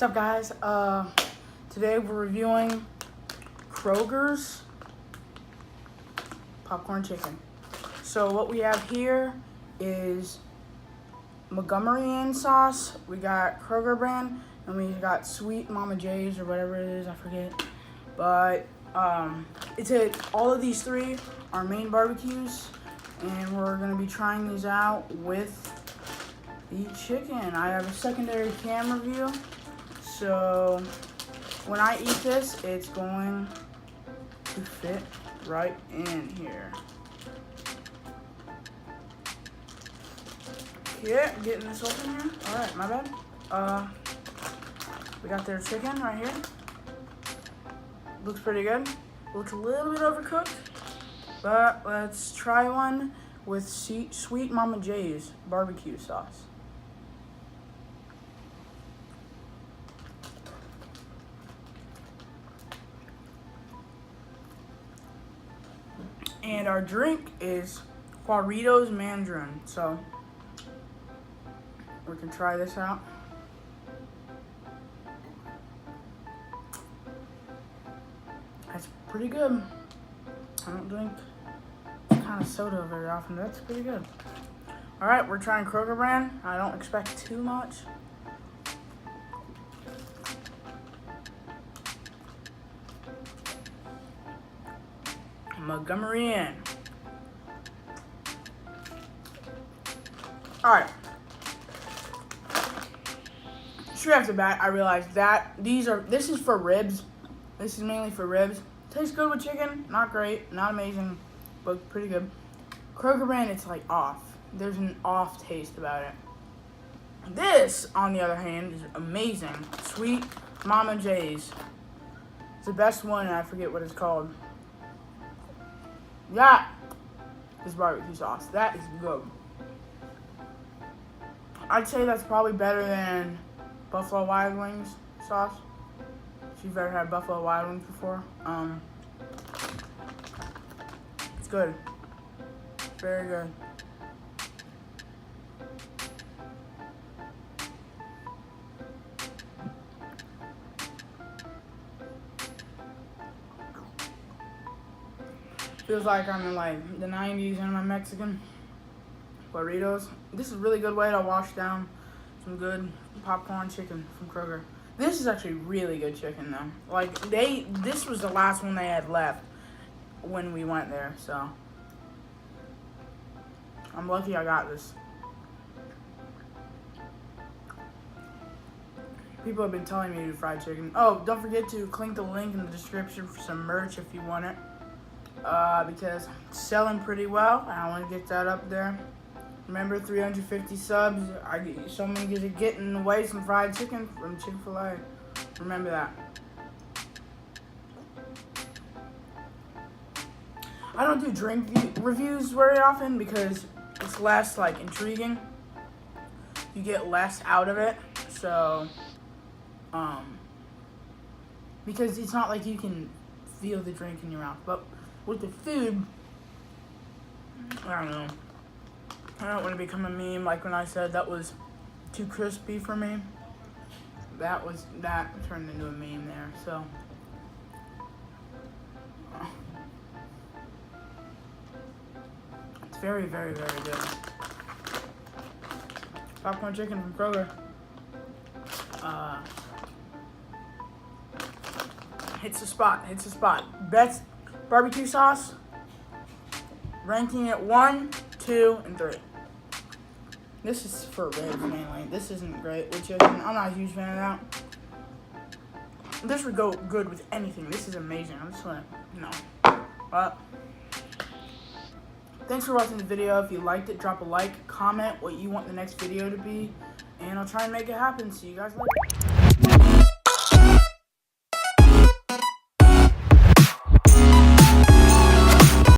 up, guys? Today we're reviewing Kroger's popcorn chicken. So what we have here is Montgomery sauce. We got Kroger brand, and we got Sweet Mama J's or whatever it is. I forget. But all of these three are main barbecues, and we're gonna be trying these out with the chicken. I have a secondary camera view, so when I eat this, it's going to fit right in here. Yeah, getting this open here. All right, my bad. We got their chicken right here. Looks pretty good. Looks a little bit overcooked, but let's try one with Sweet Mama J's barbecue sauce. And our drink is Doritos Mandarin. So we can try this out. That's pretty good. I don't drink this kind of soda very often. That's pretty good. All right, we're trying Kroger brand. I don't expect too much. Montgomery Inn. All right. Straight off the bat, I realized that this is for ribs. This is mainly for ribs. Tastes good with chicken. Not great, not amazing, but pretty good. Kroger brand, it's like off. There's an off taste about it. This, on the other hand, is amazing. Sweet Mama J's. It's the best one, and I forget what it's called. That is barbecue sauce. That is good. I'd say that's probably better than Buffalo Wild Wings sauce. If you've ever had Buffalo Wild Wings before. It's good. Very good. Feels like I'm in like the 90s and I'm Mexican. Burritos. This is a really good way to wash down some good popcorn chicken from Kroger. This is actually really good chicken though. Like this was the last one they had left when we went there, so I'm lucky I got this. People have been telling me to do fried chicken. Oh, don't forget to click the link in the description for some merch if you want it. Because it's selling pretty well, and I want to get that up there. Remember, 350 subs. Someone is getting away some fried chicken from Chick-fil-A. Remember that. I don't do drink reviews very often because it's less like intriguing. You get less out of it, so because it's not like you can feel the drink in your mouth, but with the food, I don't know. I don't want to become a meme like when I said that was too crispy for me. That turned into a meme there, so. It's very, very, very good. Popcorn chicken from Kroger. Hits the spot. Best barbecue sauce, ranking it 1, 2, and 3. This is for ribs mainly. This isn't great with chicken. I'm not a huge fan of that. This would go good with anything. This is amazing. I'm just gonna, But thanks for watching the video. If you liked it, drop a like, comment what you want the next video to be, and I'll try and make it happen. See you guys later.